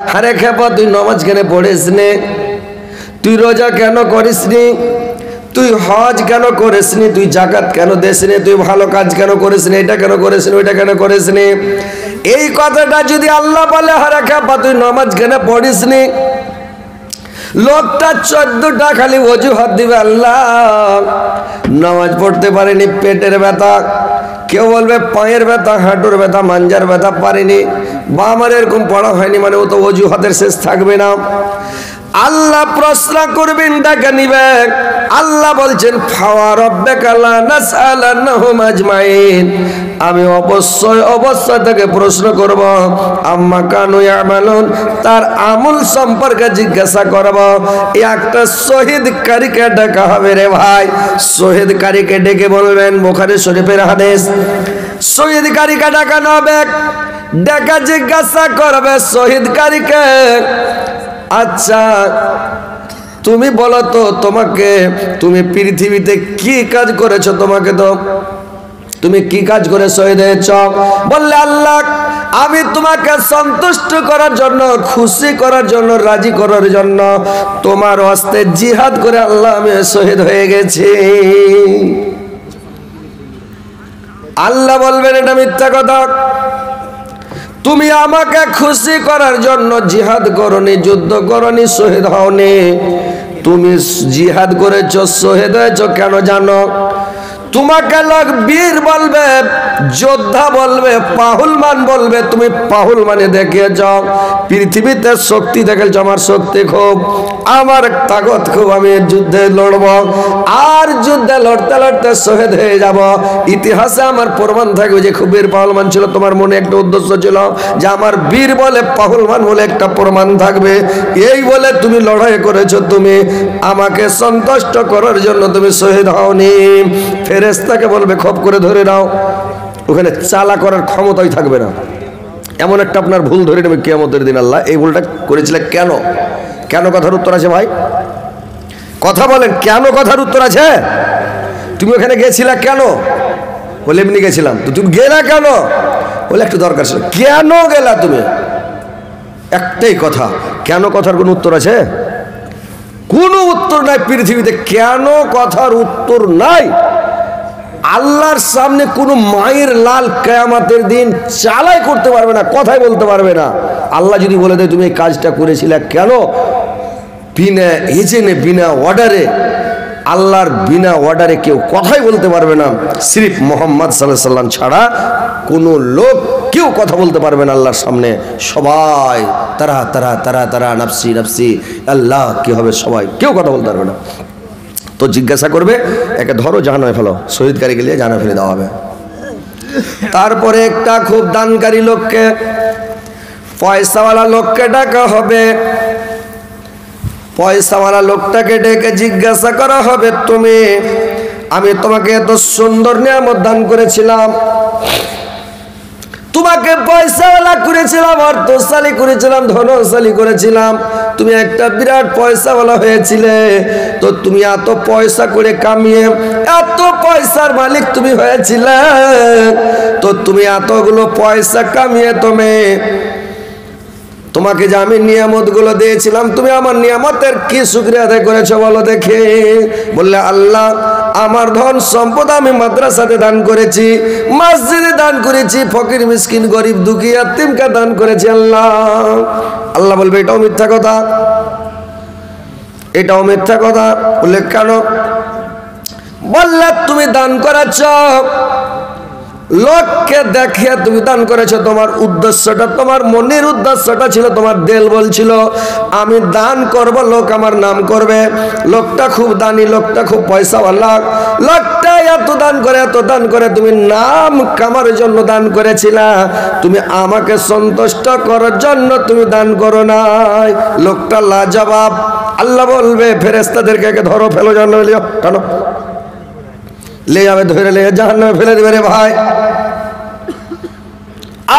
আরে খেপা তুই নামাজ কেন পড়িস নি, তুই রোজা কেন করিস নি, তুই হজ কেন করিস নি, তুই যাকাত কেন দিস নি, তুই ভালো কাজ কেন করিস নি, এটা কেন করিস নি, ওইটা কেন করিস নি। এই কথাটা যদি আল্লাহ বলে আরে খেপা তুই নামাজ কেন পড়িস নি, লোকটা 14টা খালি অজুহাত দিবে, আল্লাহ নামাজ পড়তে পারেনি পেটের ব্যথা, কেউ বলবে পায়ের ব্যথা, হাঁটুর ব্যথা, মাঞ্জার ব্যথা, পারিনি, বা আমার এরকম পড়া হয়নি, মানে ও তো অজুহাতের শেষ থাকবে না। আল্লাহ প্রশ্ন করবেন, ডাকে নিবে। আল্লাহ বলছেন ফাওয়া রাব্বিকা লা নাসআলান্নাহুম আজমাইন, আমি অবশ্যই তাকে প্রশ্ন করব, আম্মা কানু ইয়ামালুন, তার আমল সম্পর্কে জিজ্ঞাসা করব। একটা শহীদকারীকে ডাকা হবে রে ভাই, শহীদকারীকে ডেকে বলবেন, বুখারী শরীফের হাদিস, শহীদকারীকে ডাকানো হবে, ডাকা জিজ্ঞাসা করবে শহীদকারীকে, আচ্ছা তুমি বলো তো তুমি পৃথিবীতে কি কাজ করেছো, তোমাকে তো তুমি কি কাজ করে শহীদ হয়েছ? বললে আল্লাহ আমি তোমাকে সন্তুষ্ট করার জন্য, খুশি করার জন্য, রাজি করার জন্য তোমার হস্তে জিহাদ করে আল্লাহ আমি শহীদ হয়ে গেছি। আল্লাহ বলবেন এটা মিথ্যা কথা, তুমি আমাকে খুশি করার জন্য জিহাদ করনি, যুদ্ধ করনি, শহীদ হওনি, তুমি জিহাদ করেছো, শহীদ হয়েছো কেন জানো? তোমাকে লোক বীর বলবে, যোদ্ধা বলবে, পাহুলমান বলবে, তুমি পাহুলমানে দেখিয়েছ, পৃথিবীতে শক্তি দেখেছ, আমার শক্তি খুব, আমার তাকত খুব, আমি যুদ্ধে লড়ব, আর যুদ্ধে লড়তে লড়তে শহীদ হয়ে যাব, ইতিহাসে আমার প্রমাণ থাকবে যে খুব বীর পাহুলমান ছিল। তোমার মনে একটা উদ্দেশ্য ছিল যে আমার বীর বলে, পাহুলমান বলে একটা প্রমাণ থাকবে, এই বলে তুমি লড়াই করেছো, তুমি আমাকে সন্তুষ্ট করার জন্য তুমি শহীদ হওনি। ফেরেশতাকে বলবে খপ করে ধরে নাও, ওখানে চালা করার ক্ষমতাই থাকবে না, এমন একটা আপনার ভুল ধরে নেবে কিয়ামতের দিন। আল্লাহ এই ভুলটা করেছিলে কেন? কেন কথার উত্তর আছে ভাই, কথা বলেন, কেন কথার উত্তর আছে? তুমি ওখানে গেছিলা কেন? বলে এমনি গেছিলাম। তো তুমি গেলা কেন? বলে একটু দরকার ছিল। কেন গেলা তুমি? একটাই কথা, কেন কথার কোনো উত্তর আছে? কোনো উত্তর নাই পৃথিবীতে, কেন কথার উত্তর নাই। আল্লাহর সামনে কোনো মায়ের লাল কিয়ামতের দিন চালাই করতে পারবে না, কথাই বলতে পারবে না। আল্লাহ যদি বলে দেয় তুমি এই কাজটা করেছিলে কেন, বিনা এজেন্টে, বিনা অর্ডারে, আল্লাহর বিনা অর্ডারে কেউ কথাই বলতে পারবে না। সিরিফ মুহাম্মদ সাল্লাল্লাহু আলাইহি সাল্লাম ছাড়া কোনো লোক কেউ কথা বলতে পারবে না আল্লাহর সামনে। সবাই তারা তারা তারা তারা নাফসি নাফসি, আল্লাহ কি হবে, সবাই কেউ কথা বলতে পারবে না। তো জিজ্ঞাসা করবে, একে ধরো জাহান্নামে ফেলো, শহীদকারী গেলে জাহান্নামে ফেলে দেওয়া হবে। তারপরে একটা খুব দানকারী লোককে, পয়সাওয়ালা লোককে ডাকা হবে, পয়সাওয়ালা লোকটাকে ডেকে জিজ্ঞাসা করা হবে, আমি তোমাকে এত সুন্দর নিয়ামত দান করেছিলাম, তোমাকে পয়সাওয়ালা করেছিলাম, অর্থশালী করেছিলাম, ধনশালী করেছিলাম, তুমি একটা বিরাট পয়সাওয়ালা হয়েছিলে, তো তুমি এত পয়সা করে কামিয়ে এত পয়সার মালিক তুমি হয়েছিলে, তো তুমি এতগুলো পয়সা কামিয়ে তোমাকে যে আমি নিয়ামতগুলো দিয়েছিলাম, তুমি আমার নিয়ামতের কি শুকরিয়া আদায় করেছো বলো দেখে। বললে আল্লাহ আমার ধন সম্পদ আমি মাদ্রাসাতে দান করেছি, মসজিদে দান করেছি, ফকির মিসকিন গরিব দুঃখী ইয়াতীমকে দান করেছি। আল্লাহ বলবে এটাও মিথ্যা কথা, এটাও মিথ্যা কথা। বললে কেন? বললে তুমি দান করেছ, লোককে দেখিয়ে তুমি দান করেছো, তোমার উদ্দেশ্যটা, তোমার মনের উদ্দেশ্যটা ছিল, তোমার দিল বলছিল আমি দান করব, লোক আমার নাম করবে, লোকটা খুব দানি, লোকটা খুব পয়সাওয়ালা, লোকটা এত দান করে তুমি নাম কামার জন্য দান করেছিলা, তুমি আমাকে সন্তুষ্ট করার জন্য তুমি দান করো নাই। লোকটা লাজবাব। আল্লাহ বলবে ফেরেশতাদেরকে ধরো, ফেলো জাহান্নামে, লিও, টানো, ले जावे, धरे ले জাহান্নামে ফেলে দিবে রে ভাই।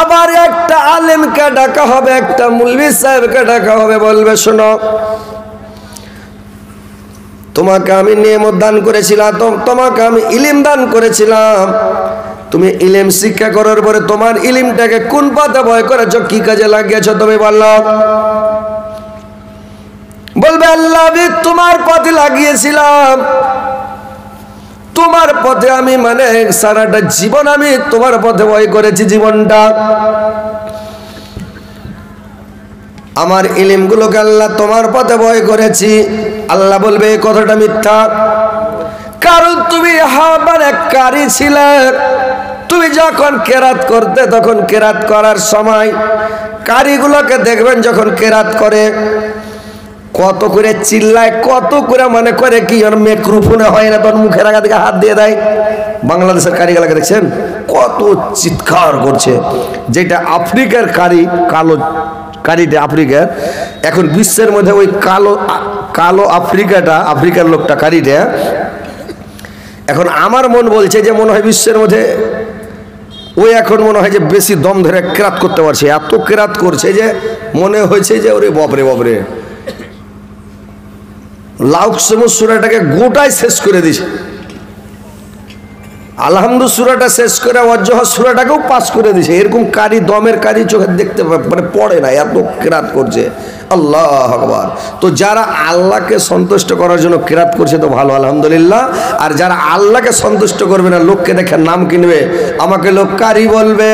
আবার একটা আলেমকে ডাকা হবে, একটা মুলবি সাহেবকে ডাকা হবে, বলবে শোনো তোমাকে আমি নিয়ামত দান করেছিলাম, তোমাকে আমি ইলম দান করেছিলাম, তুমি ইলম শিক্ষা করার পরে তোমার ইলমটাকে কোন পথে ব্যয় করেছো, কি কাজে লাগিয়েছো তুমি বলো। বলবে আল্লাহ আমি তোমার পথে লাগিয়েছিলাম, তোমার পথে আমি মানে সারাটা জীবন আমি তোমার পথে ব্যয় করেছি জীবনটা। আমার ইলমগুলোকে আল্লাহ তোমার পথে ব্যয় করেছি। আল্লাহ বলবে এই কথাটা মিথ্যা, কারণ তুমি মানে কারি ছিলে। তুমি যখন কেরাত করতে তখন কেরাত করার সময় কারিগুলোকে দেখবেন যখন কেরাত করে কত করে চিল্লায়, কত করে মানে করে কি মাইক্রোফোনে হয় না তখন মুখের আগা থেকে হাত দিয়ে দেয়। বাংলাদেশের কারিগুলোকে দেখছেন কত চিৎকার করছে, যেটা আফ্রিকার কারি, কালো কারিটা আফ্রিকার, এখন বিশ্বের মধ্যে ওই কালো কালো আফ্রিকাটা, আফ্রিকার লোকটা কারিটা, এখন আমার মন বলছে যে মনে হয় বিশ্বের মধ্যে ওই এখন মনে হয় যে বেশি দম ধরে কেরাত করতে পারছে, এত কেরাত করছে যে মনে হয়েছে যে ওরে বাপরে বাপরে লাউক সমুজ সূরাটাকে গোটাই শেষ করে দিয়েছে। আলহামদু সূরাটা শেষ করে ওয়াজ্জহ সূরাটাকেও পাস করে দিয়েছে। এরকম কারি দমের কারি চোখে দেখতে মানে পড়ে না, এত কেরাত করছে। আল্লাহু আকবার। তো যারা আল্লাহকে সন্তুষ্ট করার জন্য কেরাত করছে তো ভালো, আলহামদুলিল্লাহ। আর যারা আল্লাহকে সন্তুষ্ট করবে না, লোককে দেখে নাম কিনবে, আমাকে লোক কারি বলবে,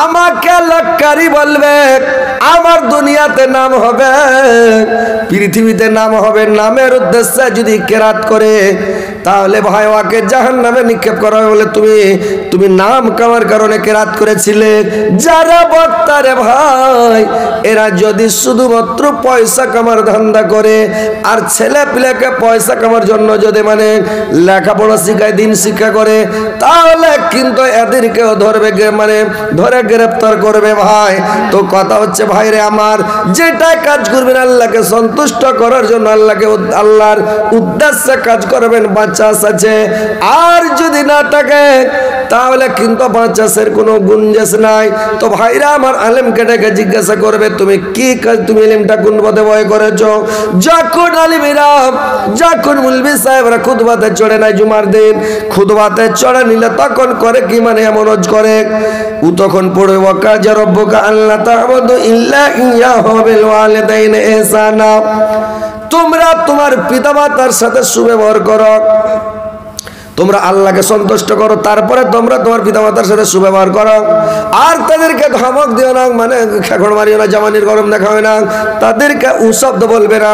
আমাকে লোককারি বলবে, আমার দুনিয়াতে নাম হবে, পৃথিবীতে নাম হবে, নামের উদ্দেশ্যে যদি কেরাত করে তাহলে ভাই ওকে জাহান্নামে নিক্ষেপ করা হবে। বলে তুমি নাম কামার কারণে কেরাত করেছিলে। যারা বক্তারে ভাই এরা যদি শুধুমাত্র পয়সা কামার ধান্দা করে আর ছেলে পিলেকে পয়সা কামার জন্য যদি মানে লেখাপড়া শিখায়, দিন শিক্ষা করে, তাহলে কিন্তু এদেরকেও ধরবে, মানে ধরে গ্রেফতার করবে ভাই। তো কথা হচ্ছে ভাই রে আমার, যেটা কাজ করবেন আল্লাহকে সন্তুষ্ট করার জন্য, আল্লাহর উদ্দেশ্যে কাজ করবেন, বাঁচাস আছে। আর যদি না থাকে তাহলে কিন্তু বাঁচাসের কোনো গুঞ্জাস নাই। তো ভাইরা আমার আলেমকে ডেকে জিজ্ঞাসা করবে তুমি কি কাজ, তুমি ইলমটা কোন পথে ব্যয় করেছো। যখন আলিমেরা, যখন মুলবি সাহেবরা খুতবাতে চড়ে নাই জুমার দিন, খুতবাতে চড়ে নিলে তখন করে কি মানে এমন করে ও তখন পড়ে ওয়াকাজা রব্বুকা আল্লা তা'বুদু ইল্লা ইয়াহু বিল ওয়ালিদাইনি ইহসানা, তোমরা তোমার পিতামাতার সাথে সুব্যবহার করো, তোমরা আল্লাহকে সন্তুষ্ট করো, তারপরে তোমরা তোমার পিতামাতার সাথে সুব্যবহার করো। আর তাদেরকে ধমক দিও না, মানে খেখড় মারিও না, জামানির গরম দেখাবে না, তাদেরকে শব্দ বলবে না,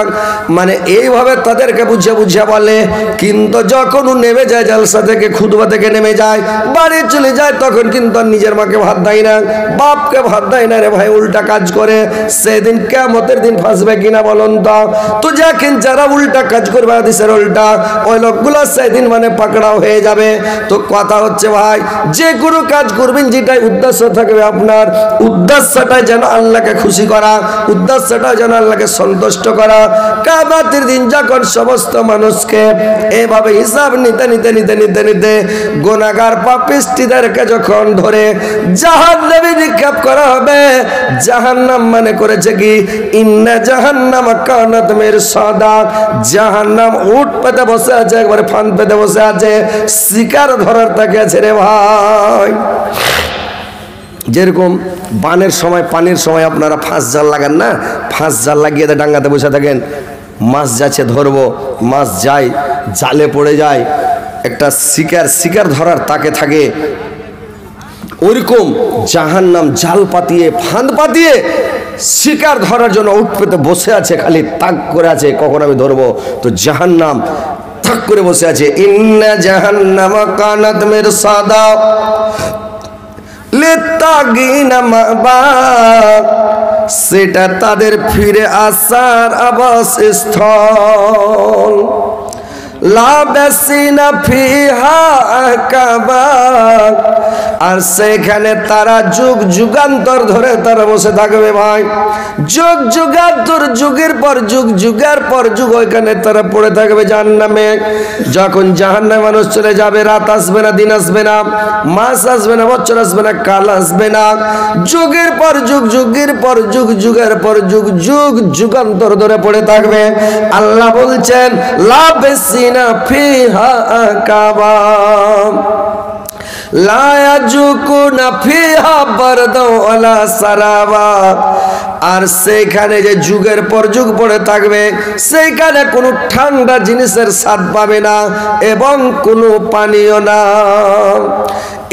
মানে এইভাবে তাদেরকে বুঝিয়ে বলে। কিন্তু যখন ও নেমে যায় জালসা থেকে, খুতবা থেকে নেমে যায়, বাড়ি চলে যায়, তখন কিন্তু নিজের মাকে ভাত দেয় না, বাপকে ভাত দেয় না রে ভাই, উল্টা কাজ করে। সেদিন কিয়ামতের দিন ফাঁসবে কিনা বলুন তো যখন যারা উল্টা কাজ করবে, হাদিসের উল্টা, ওই লোকগুলো সেদিন মানে পাকড়া হয়ে যাবে। তো কথা হচ্ছে ভাই, যে কোনো কাজ করবেন যেটাই উদ্দেশ্য থাকবে আপনার, উদ্দেশ্যটা যেন আল্লাহকে খুশি করা, উদ্দেশ্যটা যেন আল্লাহকে সন্তুষ্ট করা। কিয়ামতের দিন যখন সমস্ত মানুষকে এভাবে হিসাব নিতে গুনাহগার পাপিষ্ঠীদেরকে যখন ধরে জাহান্নামে নিক্ষেপ করা হবে, জাহান্নাম মানে করেছে কি, ইন্না জাহান্নাম কানাত মিরসাদা, জাহান্নাম উট পেতে বসে আছে, একবারে ফান পেতে বসে আছে, শিকার ধরার তাকে আছে রে ভাই। যেরকম বানের সময়, পানির সময় আপনারা ফাঁস জাল লাগান না, ফাঁস জাল লাগিয়ে ডাঙ্গাতে বসে থাকেন, মাছ যাচ্ছে ধরবো, মাছ যায়, জালে পড়ে যায়, একটা শিকার ধরার তাকে থাকে, ওইরকম জাহান্নাম জাল পাতিয়ে, ফাঁদ পাতিয়ে শিকার ধরার জন্য উঠ পেতে বসে আছে, খালি তাক করে আছে কখন আমি ধরবো। তো জাহান্নাম তাক করে বসে আছে, ইন্না জাহান্নাম কানাত মিরসাদা লিত্তাগিনা মাবা, সেটা তাদের ফিরে আসার আবাসস্থল। লাবাসিনা ফিহা আহকাবা, আর সেখানে তারা যুগ যুগান্তর ধরে তারা বসে থাকবে ভাই, যুগ যুগান্তর, যুগের পর যুগ ওইখানে তারা পড়ে থাকবে জাহান্নামে। যখন জাহান্নামে মানুষ চলে যাবে, রাত আসবে না, দিন আসবে না, মাস আসবে না, বছর আসবে না, কাল আসবে না, যুগের পর যুগ যুগান্তর ধরে পড়ে থাকবে। আল্লাহ বলছেন লাবাসিনা ফিহা আহকাবা, লা ইয়াজুকুনা ফিহা বারদাও ওয়ালা সারাবা। আর সেইখানে যে যুগের পর যুগ পড়ে থাকবে, সেইখানে কোনো ঠান্ডা জিনিসের স্বাদ পাবে না এবং কোনো পানীয় না।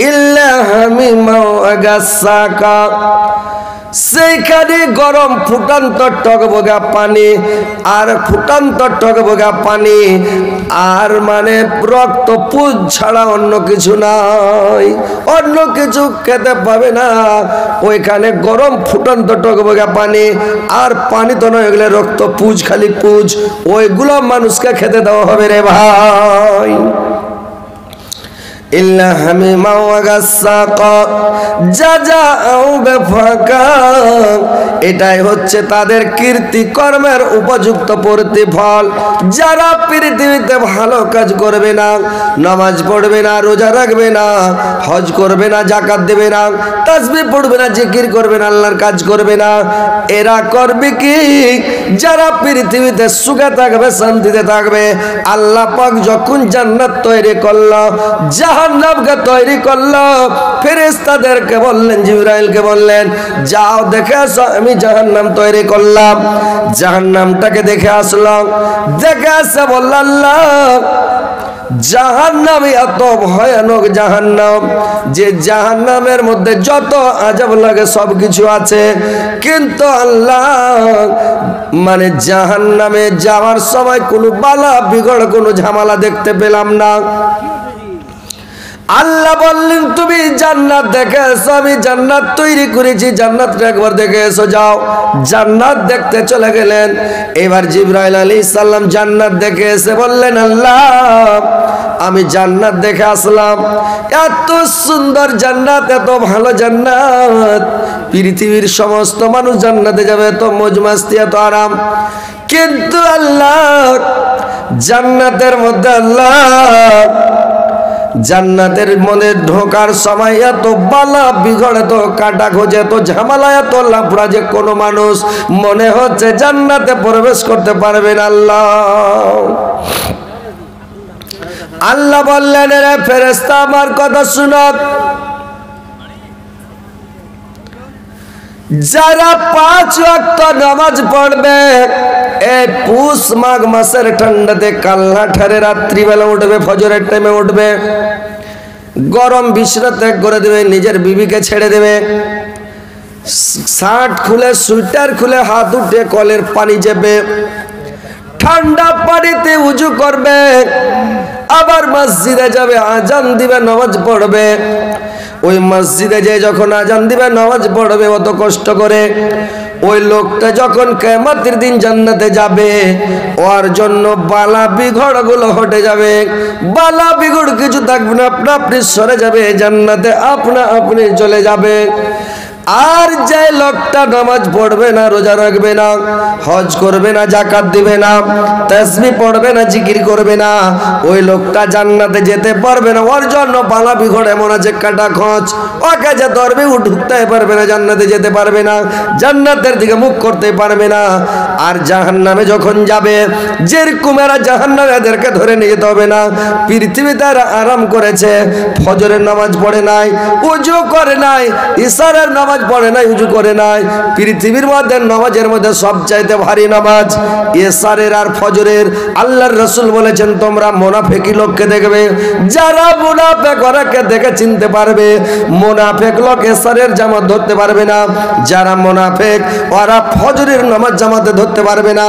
ইল্লা হামিমা ওয়া গাসসাকা, সেইখানে গরম ফুটান্ত টকবগা পানি, আর ফুটান্ত টকবগা পানি, আর মানে রক্ত পুজ ছাড়া অন্য কিছু নাই, অন্য কিছু খেতে পাবে না। ওইখানে গরম ফুটান্ত টকবগা পানি, আর পানি তো নয়, ওইগুলো রক্ত পুজ, খালি পুজ, ওইগুলো মানুষকে খেতে দেওয়া হবে রে ভাই। ইল্লা হামিমা ওয়া গাসসাকা জাযাউ বিফাকা, এটাই হচ্ছে তাদের কীর্তি কর্মের উপযুক্ত প্রতিফল। যারা পৃথিবীতে ভালো কাজ করবে না, নামাজ পড়বে না, রোজা রাখবে না, হজ করবে না, যাকাত দেবে না, তাসবিহ পড়বে না, জিকির করবে না, আল্লাহর কাজ করবে না, এরা করবে কি? যারা পৃথিবীতে সুখে থাকবে, শান্তিতে থাকবে, আল্লাহ পাক যখন জান্নাত তৈরি করলো, জাহান্নামকে তৈরি করলো, ফেরেশতাদেরকে বললেন, জিবরাইলকে বললেন, যাও দেখে আসো, আমি জাহান্নাম তৈরি করলাম। জাহান্নামটাকে দেখে আসলাম, দেখে আসে বলল, আল্লাহ জাহান্নাম এত ভয়ানক জাহান্নাম যে জাহান্নামের মধ্যে যত আযাব লাগে সব কিছু আছে, কিন্তু আল্লাহ মানে জাহান্নামে যাওয়ার সময় কোনো বালা বিগড়, কোনো ঝামেলা দেখতে পেলাম না। আল্লাহ বললেন, তুমি জান্নাত দেখে এসো, আমি জান্নাত তৈরি করেছি, জান্নাতটা একবার দেখে এসো, যাও। জান্নাত দেখতে চলে গেলেন। এবার জিবরাইল আলাইহিস সালাম জান্নাত দেখে এসে বললেন, আল্লাহ আমি জান্নাত দেখে আসলাম, এত সুন্দর জান্নাত, এত ভালো জান্নাত, পৃথিবীর সমস্ত মানুষ জান্নাতে যাবে, এত মौज মাস্তি, এত আরাম, কিন্তু আল্লাহ জান্নাতের মধ্যে, আল্লাহ জান্নাতের মধ্যে ঢোকার সময় এত বালা বিগড়, এত কাটা খোঁজে, এত ঝামেলা, এত লাফড়া যে কোনো মানুষ মনে হচ্ছে জান্নাতে প্রবেশ করতে পারবে না। আল্লাহ বললেন, রে ফেরেশতা আমার কথা শুনো, যারা 5 ওয়াক্ত নামাজ পড়বে, এই পুষ মাঘ মাসের ঠান্ডাতে কাল্লা ঠারে রাত্রিবেলা উঠবে, ফজরের টাইমে উঠবে, গরম বিছানা ত্যাগ করে দেবে, নিজের বিবিকে ছেড়ে দেবে, শার্ট খুলে, সুইটার খুলে, হাত উঠে কলের পানি চেপে ঠান্ডা পানিতে উজু করবে, আবার মসজিদে যাবে, আজান দিবে, নামাজ পড়বে। ওই মসজিদে যে যখন আজান দিবে, নামাজ পড়বে অত কষ্ট করে, ওই লোকটা যখন কিয়ামতের দিন জান্নাতে যাবে, ওর জন্য বালা বিগড় গুলো হটে যাবে, বালা বিগড় কিছু থাকবে না, আপনা আপনি সরে যাবে, জান্নাতে আপনা আপনি চলে যাবে। আর যে লোকটা নামাজ পড়বে না, রোজা রাখবে না, হজ করবে না, যাকাত দিবে না, তাসবিহ পড়বে না, জিকির করবে না, ওই লোকটা জান্নাতে যেতে পারবে না। ওর জন্য বালা বিঘড় এমন আছে, কাটা খোঁজ, ওকে যে ধরবে ও ঢুকতে পারবে না, জান্নাতে যেতে পারবে না, জান্নাতের দিকে মুখ করতে পারবে না। আর জাহান্নামে যখন যাবে, যেরকম এরা জাহান্নামে এদেরকে ধরে নিয়ে যেতে হবে না। পৃথিবীতে এরা আরাম করেছে, ফজরের নামাজ পড়ে নাই, ওযু করে নাই, ইশারের নামাজ পড়ে নাই, উজু করে নাই। পৃথিবীর মধ্যে নামাজের মধ্যে সবচাইতে ভারী নামাজ ইশারের আর ফজরের। আল্লাহর রাসূল বলেছেন, তোমরা মুনাফিকি লোককে দেখবে, যারা মুনাফিক ওরাকে দেখে চিনতে পারবে। মুনাফিক লোক ইশারের জামাত ধরতে পারবে না, যারা মুনাফিক ওরা ফজরের নামাজ জামাতে ধরতে পারবে না,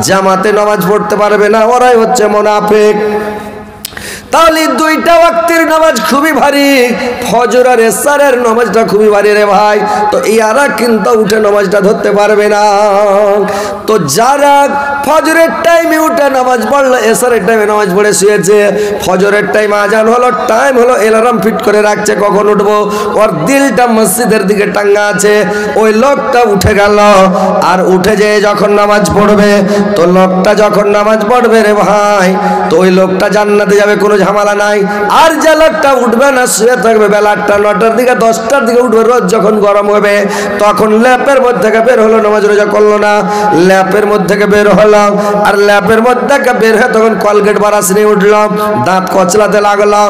জামাতে নামাজ পড়তে পারবে না, ওরাই হচ্ছে মুনাফিক। তাহলে দুইটা ওয়াক্তের নামাজ খুবই ভারী, ফজর আর ইশারের নামাজটা খুবই ভারী রে ভাই। তো এরা কিন্তু উঠে নামাজটা ধরতে পারবে না। তো যারা ফজরের টাইমে উঠে নামাজ পড়লো, ইশারের টাইমে নামাজ পড়ে শুয়েছে, ফজরের টাইমে আজান হলো, টাইম হলো, অ্যালার্ম ফিট করে রাখছে কখন উঠবো, ওর দিলটা মসজিদের দিকে টাঙ্গা আছে, ওই লোকটা উঠে গেল। আর উঠে যেয়ে যখন নামাজ পড়বে, তো লোকটা যখন নামাজ পড়বে রে ভাই, তো ওই লোকটা জান্নাতে যাবে, কোনো ঝামেলা নাই। আর যে লোকটা উঠবে না, শুয়ে থাকবে বেলা 8টা 9টার দিকে 10টার দিকে উঠবে, রোদ যখন গরম হবে তখন ল্যাপের মধ্যে থেকে বের হলো, নামাজ রোজা করলো না, ল্যাপের মধ্যে থেকে বের হলো, আর ল্যাপের মধ্যে থেকে বের হয়ে তখন কলগেট বারাস নিয়ে উঠলো, দাঁত কচলাতে লাগলো,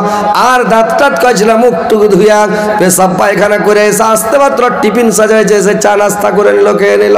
আর দাঁত টাত কচলা মুখ টুকু ধুইয়া পেশাব পায়খানা করে এসে আসতে মাত্র টিফিন সাজাইছে, এসে চা নাস্তা করে নিল, খেয়ে নিল।